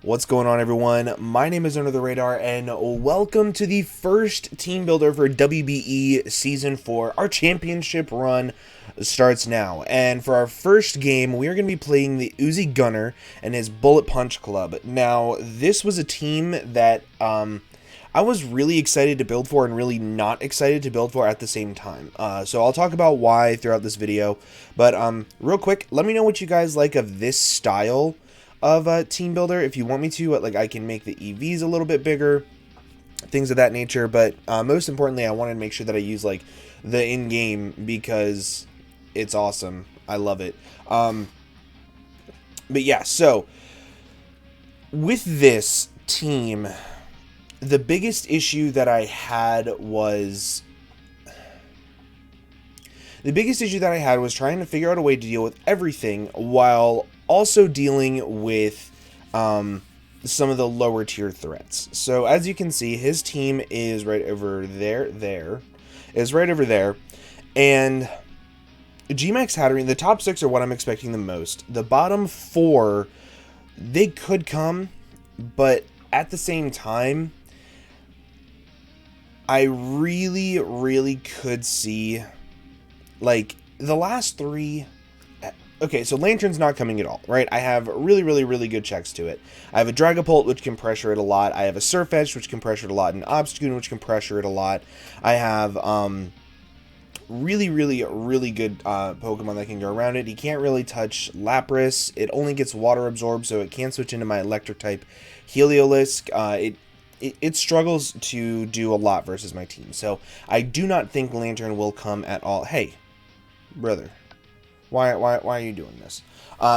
What's going on, everyone? My name is Under the Radar, and welcome to the first team builder for WBE Season 4. Our championship run starts now, and for our first game, we are going to be playing the Uzi Gunner and his Bullet Punch Club. Now, this was a team that I was really excited to build for and really not excited to build for at the same time. So I'll talk about why throughout this video, but real quick, let me know what you guys like of this style of team builder. If you want me to, like, I can make the EVs a little bit bigger, things of that nature. But most importantly, I wanted to make sure that I use like the in-game because it's awesome. I love it. But yeah, so with this team, the biggest issue that I had was trying to figure out a way to deal with everything while also dealing with some of the lower tier threats. So as you can see, his team is right over there. And G-Max Hatterene, the top 6 are what I'm expecting the most. The bottom 4, they could come, but at the same time, I really could see, like, the last 3. Okay, so Lantern's not coming at all, right? I have really good checks to it. I have a Dragapult, which can pressure it a lot. I have a Sirfetchd, which can pressure it a lot. An Obstagoon, which can pressure it a lot. I have really good Pokemon that can go around it. He can't really touch Lapras. It only gets water absorbed, so it can't switch into my electric type Heliolisk. It struggles to do a lot versus my team. So I do not think Lantern will come at all. Hey, brother. Why are you doing this?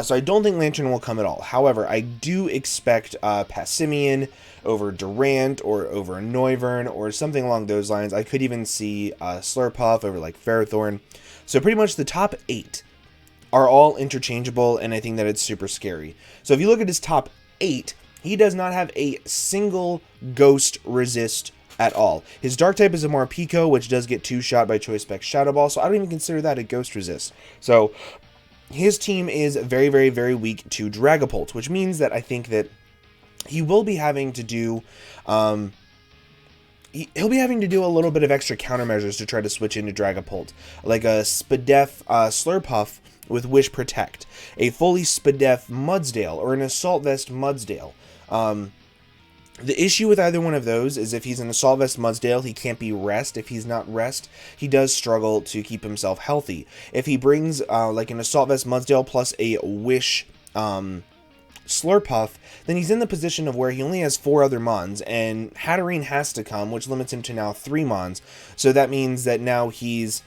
So I don't think Lantern will come at all. However, I do expect Passimian over Durant or over Noivern or something along those lines. I could even see Slurpuff over like Ferrothorn. So pretty much the top 8 are all interchangeable, and I think that it's super scary. So if you look at his top 8, he does not have a single Ghost resist at all. His Dark type is a Morpeko, which does get 2-shot by Choice Spec Shadow Ball, so I don't even consider that a Ghost resist. So his team is very weak to Dragapult, which means that I think that he will be having to do he'll be having to do a little bit of extra countermeasures to try to switch into Dragapult, like a Spadef Slurpuff with Wish Protect, a fully Spadef Mudsdale, or an Assault Vest Mudsdale. The issue with either one of those is if he's an Assault Vest Mudsdale, he can't be Rest. If he's not Rest, he does struggle to keep himself healthy. If he brings like an Assault Vest Mudsdale plus a Wish Slurpuff, then he's in the position of where he only has 4 other Mons, and Hatterene has to come, which limits him to now 3 Mons. So that means that now he's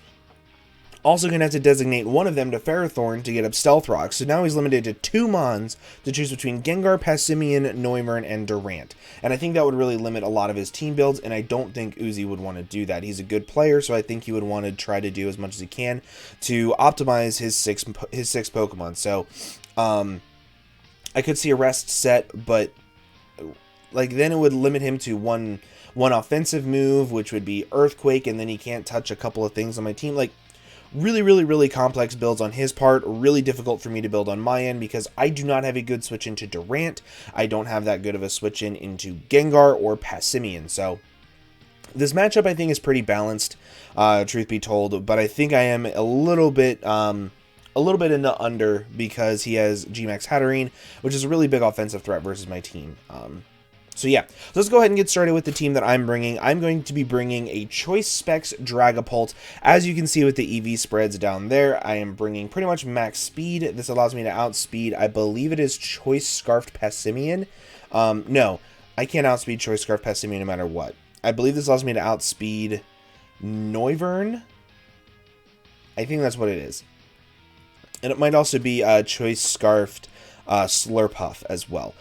also going to have to designate one of them to Ferrothorn to get up Stealth Rock. So now he's limited to 2 Mons to choose between Gengar, Passimian, Noivern, and Durant. And I think that would really limit a lot of his team builds, and I don't think Uzi would want to do that. He's a good player, so I think he would want to try to do as much as he can to optimize his six Pokemon. So I could see a Rest set, but like then it would limit him to one offensive move, which would be Earthquake, and then he can't touch a couple of things on my team. Like, really complex builds on his part, really difficult for me to build on my end because I do not have a good switch into Durant. I don't have that good of a switch into Gengar or Passimian. So this matchup I think is pretty balanced, truth be told, but I think I am a little bit in the under because he has G-Max Hatterene, which is a really big offensive threat versus my team. So yeah, so let's go ahead and get started with the team that I'm bringing. I'm going to be bringing a Choice Specs Dragapult. As you can see with the EV spreads down there, I am bringing pretty much max speed. This allows me to outspeed, I believe it is Choice Scarfed Passimian. No, I can't outspeed Choice Scarfed Passimian no matter what. I believe this allows me to outspeed Noivern. I think that's what it is. And it might also be Choice Scarfed Slurpuff as well.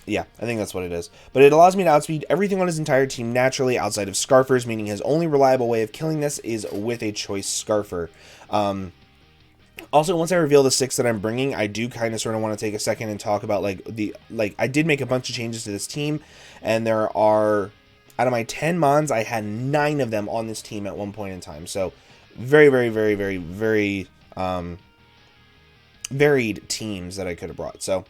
Yeah, I think that's what it is. But it allows me to outspeed everything on his entire team naturally outside of Scarfers, meaning his only reliable way of killing this is with a Choice Scarfer. Also, once I reveal the 6 that I'm bringing, I do kind of sort of want to take a second and talk about I did make a bunch of changes to this team, and there are, out of my 10 Mons, I had 9 of them on this team at one point in time. So very varied teams that I could have brought. So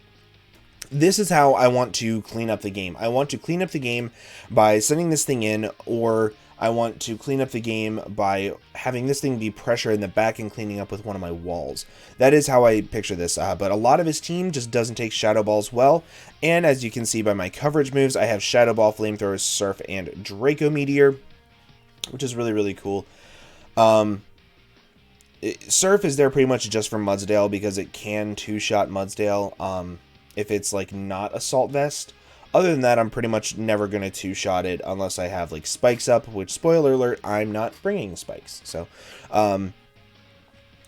this is how I want to clean up the game. I want to clean up the game by sending this thing in, or I want to clean up the game by having this thing be pressure in the back and cleaning up with one of my walls. That is how I picture this, but a lot of his team just doesn't take Shadow Balls well, and as you can see by my coverage moves, I have Shadow Ball, Flamethrower, Surf, and Draco Meteor, which is really, really cool. Surf is there pretty much just for Mudsdale because it can two-shot Mudsdale if it's like not Assault Vest. Other than that, I'm pretty much never going to two-shot it unless I have like spikes up, which, spoiler alert, I'm not bringing spikes. So, and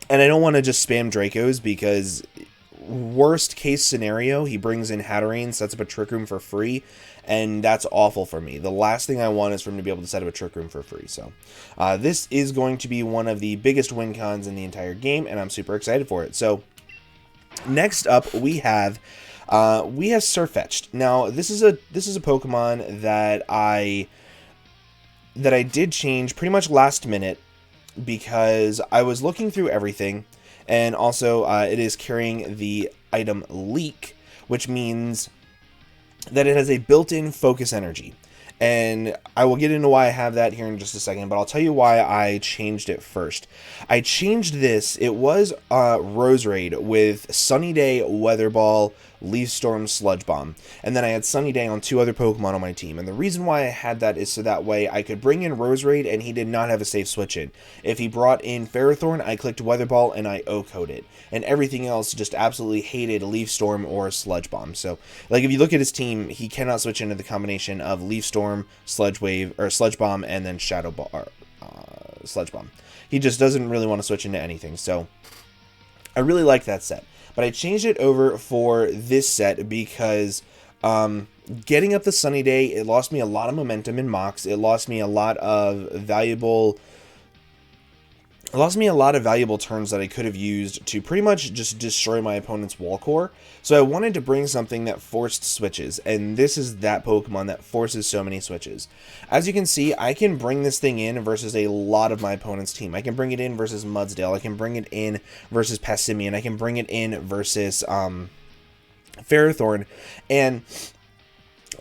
I don't want to just spam Dracos because worst case scenario, he brings in Hatterene, sets up a Trick Room for free, and that's awful for me. The last thing I want is for him to be able to set up a Trick Room for free. So, this is going to be one of the biggest win cons in the entire game, and I'm super excited for it. So, next up, we have Sirfetchd. Now, this is a Pokemon that I did change pretty much last minute because I was looking through everything, and also it is carrying the item Leak, which means that it has a built-in focus energy. And I will get into why I have that here in just a second, but I'll tell you why I changed it first. I changed this. It was Rose Raid with Sunny Day, Weather Ball, Leaf Storm, Sludge Bomb. And then I had Sunny Day on 2 other Pokemon on my team. And the reason why I had that is so that way I could bring in Rose Raid and he did not have a safe switch in. If he brought in Ferrothorn, I clicked Weather Ball and I O-coded. And everything else just absolutely hated Leaf Storm or Sludge Bomb. So, like, if you look at his team, he cannot switch into the combination of Leaf Storm, Sludge Wave, or Sludge Bomb, and then Shadow Ball, or Sludge Bomb. He just doesn't really want to switch into anything. So, I really like that set. But I changed it over for this set because getting up the Sunny Day, it lost me a lot of momentum in mocks. It lost me a lot of valuable turns that I could have used to pretty much just destroy my opponent's wall core. So I wanted to bring something that forced switches, and this is that Pokemon that forces so many switches. As you can see, I can bring this thing in versus a lot of my opponent's team. I can bring it in versus Mudsdale, I can bring it in versus Passimian, I can bring it in versus Ferrothorn, and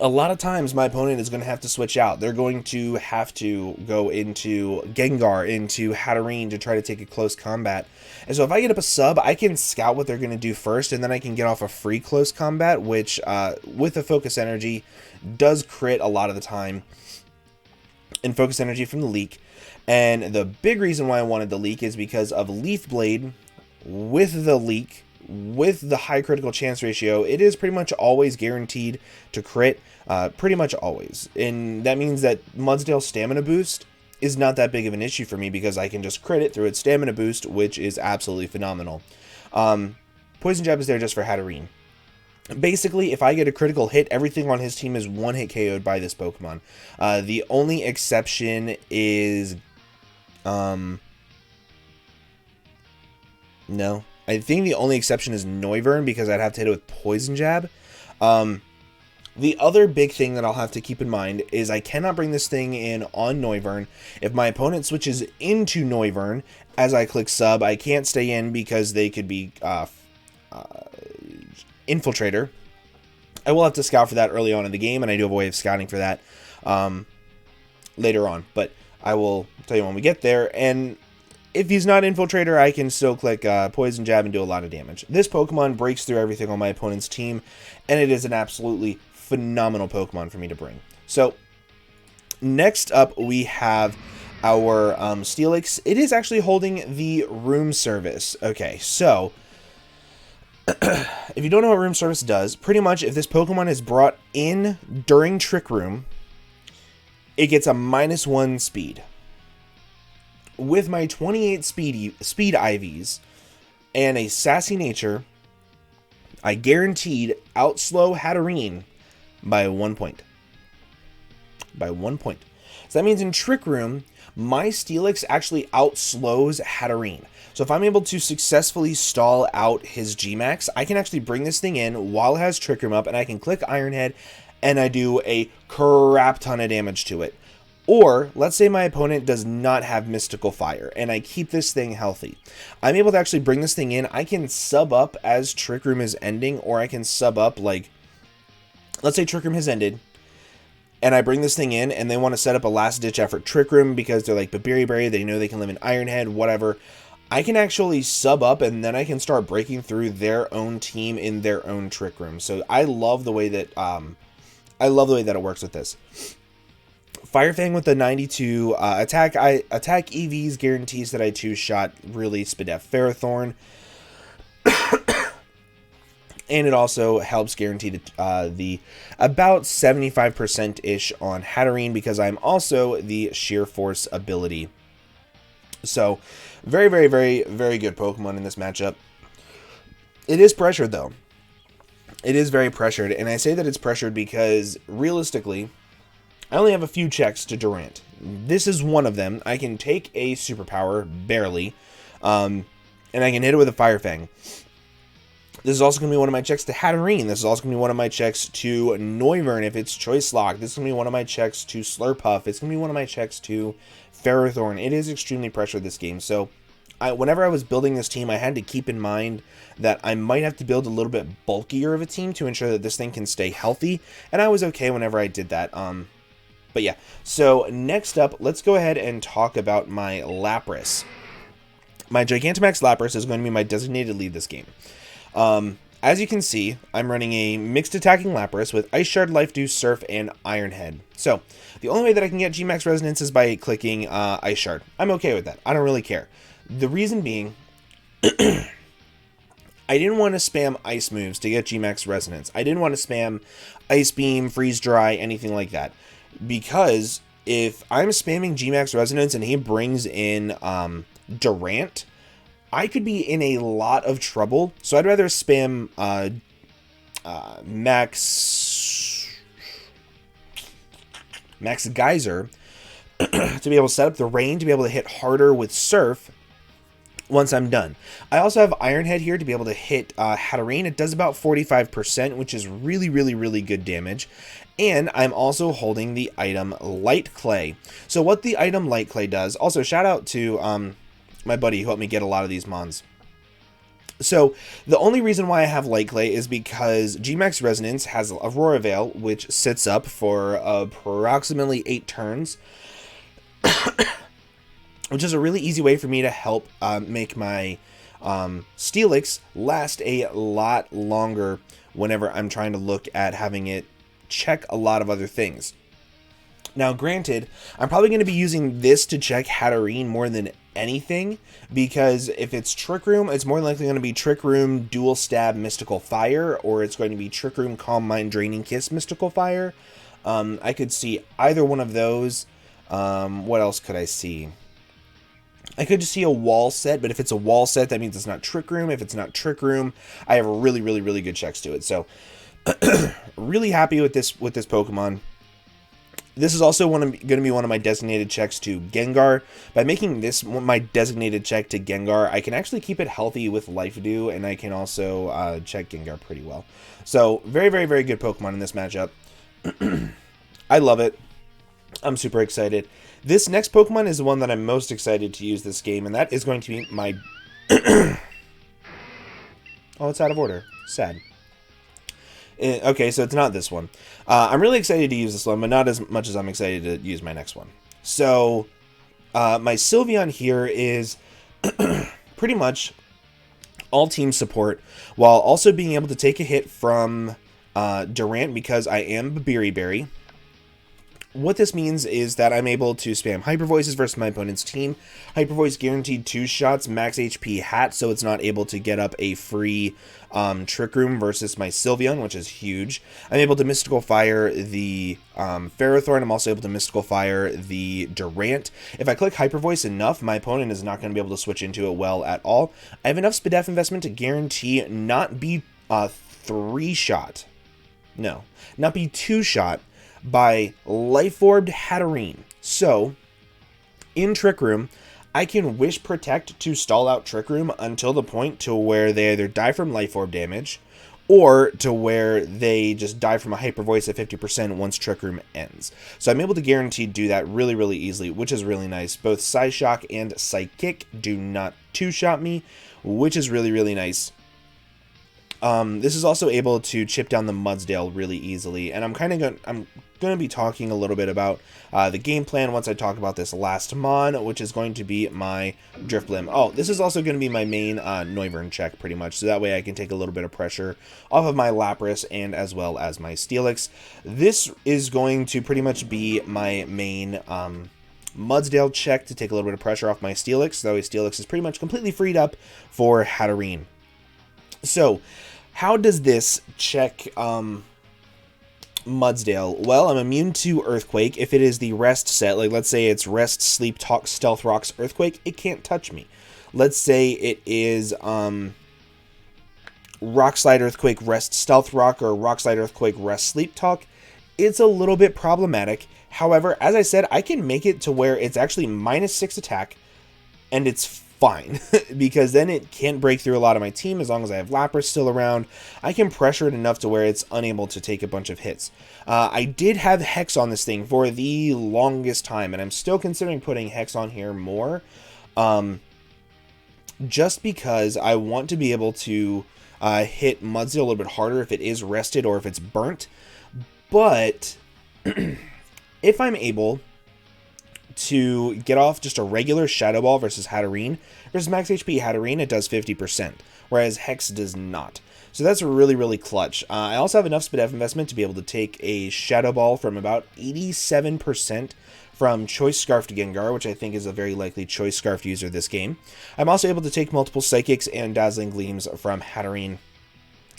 a lot of times my opponent is going to have to switch out. They're going to have to go into Gengar, into Hatterene to try to take a close combat. And so if I get up a sub, I can scout what they're going to do first, and then I can get off a free close combat, which with a Focus Energy does crit a lot of the time. And Focus Energy from the Leak. And the big reason why I wanted the Leak is because of Leaf Blade with the Leak. With the high critical chance ratio, it is pretty much always guaranteed to crit, pretty much always. And that means that Mudsdale's stamina boost is not that big of an issue for me because I can just crit it through its stamina boost, which is absolutely phenomenal. Poison Jab is there just for Hatterene. Basically, if I get a critical hit, everything on his team is one-hit KO'd by this Pokemon. The only exception is... No. I think the only exception is Noivern because I'd have to hit it with Poison Jab. The other big thing that I'll have to keep in mind is I cannot bring this thing in on Noivern. If my opponent switches into Noivern as I click sub, I can't stay in because they could be Infiltrator. I will have to scout for that early on in the game, and I do have a way of scouting for that later on. But I will tell you when we get there, and if he's not Infiltrator, I can still click Poison Jab and do a lot of damage. This Pokemon breaks through everything on my opponent's team, and it is an absolutely phenomenal Pokemon for me to bring. So, next up we have our Steelix. It is actually holding the room service. Okay, so, if you don't know what room service does, pretty much if this Pokemon is brought in during Trick Room, it gets a -1 speed. With my 28 speed IVs and a sassy nature, I guaranteed outslow Hatterene by 1 point. By 1 point. So that means in Trick Room, my Steelix actually outslows Hatterene. So if I'm able to successfully stall out his Gmax, I can actually bring this thing in while it has Trick Room up, and I can click Iron Head, and I do a crap ton of damage to it. Or, let's say my opponent does not have Mystical Fire, and I keep this thing healthy. I'm able to actually bring this thing in. I can sub up as Trick Room is ending, or I can sub up, like, let's say Trick Room has ended, and I bring this thing in, and they want to set up a last-ditch effort Trick Room because they're like, but Berry, they know they can live in Ironhead, whatever. I can actually sub up, and then I can start breaking through their own team in their own Trick Room. So I love the way that it works with this. Fire Fang with the 92 attack EVs guarantees that I 2-shot really Spadef Ferrothorn. And it also helps guarantee the about 75%-ish on Hatterene because I'm also the Sheer Force ability. So, very, very, very, very good Pokemon in this matchup. It is pressured, though. It is very pressured, and I say that it's pressured because, realistically, I only have a few checks to Durant. This is one of them. I can take a Superpower, barely, and I can hit it with a Fire Fang. This is also going to be one of my checks to Hatterene. This is also going to be one of my checks to Noivern if it's Choice Lock. This is going to be one of my checks to Slurpuff. It's going to be one of my checks to Ferrothorn. It is extremely pressured this game. So whenever I was building this team, I had to keep in mind that I might have to build a little bit bulkier of a team to ensure that this thing can stay healthy. And I was okay whenever I did that. But yeah, so next up, let's go ahead and talk about my Lapras. My Gigantamax Lapras is going to be my designated lead this game. As you can see, I'm running a mixed attacking Lapras with Ice Shard, Life Dew, Surf, and Iron Head. So, the only way that I can get G-Max Resonance is by clicking Ice Shard. I'm okay with that. I don't really care. The reason being, I didn't want to spam Ice moves to get G-Max Resonance. I didn't want to spam Ice Beam, Freeze Dry, anything like that. Because if I'm spamming G-Max Resonance and he brings in Durant, I could be in a lot of trouble, so I'd rather spam Max Geyser to be able to set up the rain, to be able to hit harder with Surf once I'm done. I also have Iron Head here to be able to hit Hatterene. It does about 45%, which is really, really, really good damage. And I'm also holding the item Light Clay. So what the item Light Clay does, also shout out to my buddy who helped me get a lot of these mons. So, the only reason why I have Light Clay is because G-Max Resonance has Aurora Veil, which sits up for approximately 8 turns, which is a really easy way for me to help make my Steelix last a lot longer whenever I'm trying to look at having it check a lot of other things. Now, granted, I'm probably going to be using this to check Hatterene more than anything, because if it's Trick Room, it's more likely going to be Trick Room, Dual Stab, Mystical Fire, or it's going to be Trick Room, Calm Mind, Draining Kiss, Mystical Fire. I could see either one of those. What else could I see? I could just see a wall set, but if it's a wall set, that means it's not Trick Room. If it's not Trick Room, I have really, really, really good checks to it. So, really happy with this Pokemon. This is also going to be one of my designated checks to Gengar. By making this my designated check to Gengar, I can actually keep it healthy with Life Dew, and I can also check Gengar pretty well. So, very, very, very good Pokemon in this matchup. I love it. I'm super excited. This next Pokemon is the one that I'm most excited to use this game, and that is going to be my... Oh, it's out of order. Sad. Okay, so it's not this one. I'm really excited to use this one, but not as much as I'm excited to use my next one. So, my Sylveon here is pretty much all team support, while also being able to take a hit from Durant because I am Berry. What this means is that I'm able to spam Hyper Voices versus my opponent's team. Hyper Voice guaranteed 2 shots, max HP hat, so it's not able to get up a free Trick Room versus my Sylveon, which is huge. I'm able to Mystical Fire the Ferrothorn. I'm also able to Mystical Fire the Durant. If I click Hyper Voice enough, my opponent is not going to be able to switch into it well at all. I have enough Spadef investment to guarantee not be 3-shot. No, not be 2-shot. By Life Orbed Hatterene. So, in Trick Room, I can Wish Protect to stall out Trick Room until the point to where they either die from Life Orb damage, or to where they just die from a Hyper Voice at 50% once Trick Room ends. So I'm able to guarantee do that really, really easily, which is really nice. Both Psyshock and Psychic do not 2-shot me, which is really, really nice. This is also able to chip down the Mudsdale really easily, and I'm going to be talking a little bit about the game plan once I talk about this last mon, which is going to be my Drifblim. Oh, this is also going to be my main Noivern check, pretty much, so that way I can take a little bit of pressure off of my Lapras and as well as my Steelix. This is going to pretty much be my main Mudsdale check to take a little bit of pressure off my Steelix, though Steelix is pretty much completely freed up for Hatterene. So, how does this check Mudsdale? Well, I'm immune to Earthquake. If it is the rest set, like let's say it's Rest, Sleep, Talk, Stealth Rocks, Earthquake, it can't touch me. Let's say it is Rock Slide, Earthquake, Rest, Stealth Rock, or Rock Slide, Earthquake, Rest, Sleep, Talk. It's a little bit problematic. However, as I said, I can make it to where it's actually -6 attack, and it's fine, because then it can't break through a lot of my team as long as I have Lapras still around. I can pressure it enough to where it's unable to take a bunch of hits. I did have Hex on this thing for the longest time, and I'm still considering putting Hex on here more, just because I want to be able to hit Mudsdale a little bit harder if it is rested or if it's burnt. But if I'm able to get off just a regular Shadow Ball versus Hatterene, versus Max HP Hatterene, it does 50%, whereas Hex does not. So that's really, really clutch. I also have enough Spadef investment to be able to take a Shadow Ball from about 87% from Choice Scarfed Gengar, which I think is a very likely Choice Scarfed user this game. I'm also able to take multiple Psychics and Dazzling Gleams from Hatterene,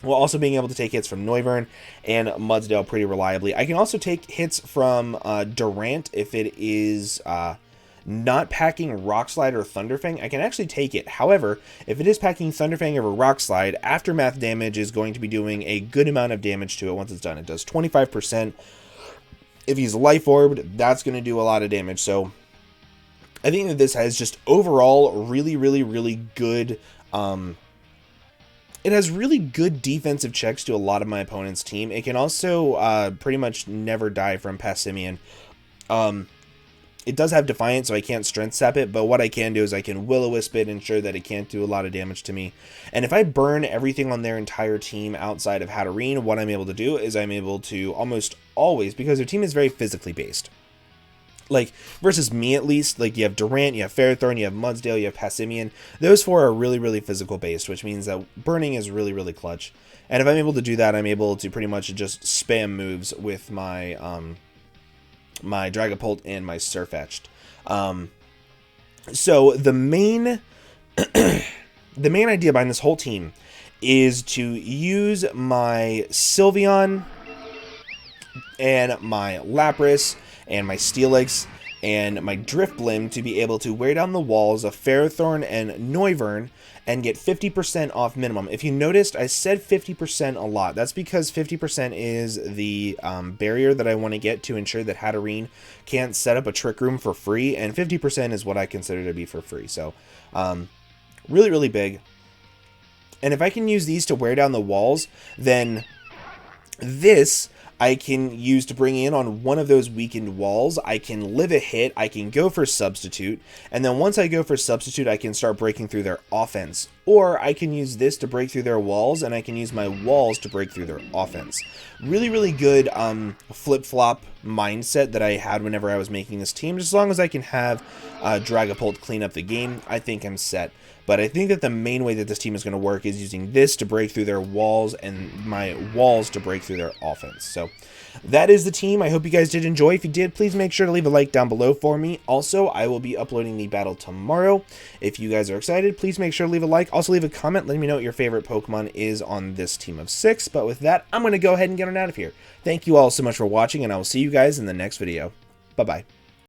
while also being able to take hits from Noivern and Mudsdale pretty reliably. I can also take hits from Durant if it is not packing Rock Slide or Thunderfang. I can actually take it. However, if it is packing Thunderfang over Rock Slide, Aftermath damage is going to be doing a good amount of damage to it once it's done. It does 25%. If he's Life Orbed, that's going to do a lot of damage. So I think that this has just overall really, really, really good it has really good defensive checks to a lot of my opponent's team. It can also pretty much never die from Passimian. It does have Defiant, so I can't Strength Sap it, but what I can do is I can Will-O-Wisp it, ensure that it can't do a lot of damage to me. And if I burn everything on their entire team outside of Hatterene, what I'm able to do is I'm able to almost always, because their team is very physically based, like, versus me at least, like, you have Durant, you have Ferrothorn, you have Mudsdale, you have Passimian. Those four are really, really physical based, which means that burning is really, really clutch. And if I'm able to do that, I'm able to pretty much just spam moves with my my Dragapult and my Sirfetchd. So the main the main idea behind this whole team is to use my Sylveon and my Lapras and my Steelix and my Drifblim to be able to wear down the walls of Ferrothorn and Noivern and get 50% off minimum. If you noticed, I said 50% a lot. That's because 50% is the barrier that I want to get to ensure that Hatterene can't set up a Trick Room for free, and 50% is what I consider to be for free. So, really, really big. And if I can use these to wear down the walls, then this I can use to bring in on one of those weakened walls. I can live a hit, I can go for Substitute, and then once I go for Substitute, I can start breaking through their offense. Or I can use this to break through their walls, and I can use my walls to break through their offense. Really, really good flip-flop mindset that I had whenever I was making this team. Just as long as I can have Dragapult clean up the game, I think I'm set. But I think that the main way that this team is going to work is using this to break through their walls and my walls to break through their offense. So that is the team. I hope you guys did enjoy. If you did, please make sure to leave a like down below for me. Also, I will be uploading the battle tomorrow. If you guys are excited, please make sure to leave a like. Also, leave a comment letting me know what your favorite Pokemon is on this team of 6. But with that, I'm going to go ahead and get on out of here. Thank you all so much for watching, and I will see you guys in the next video. Bye-bye.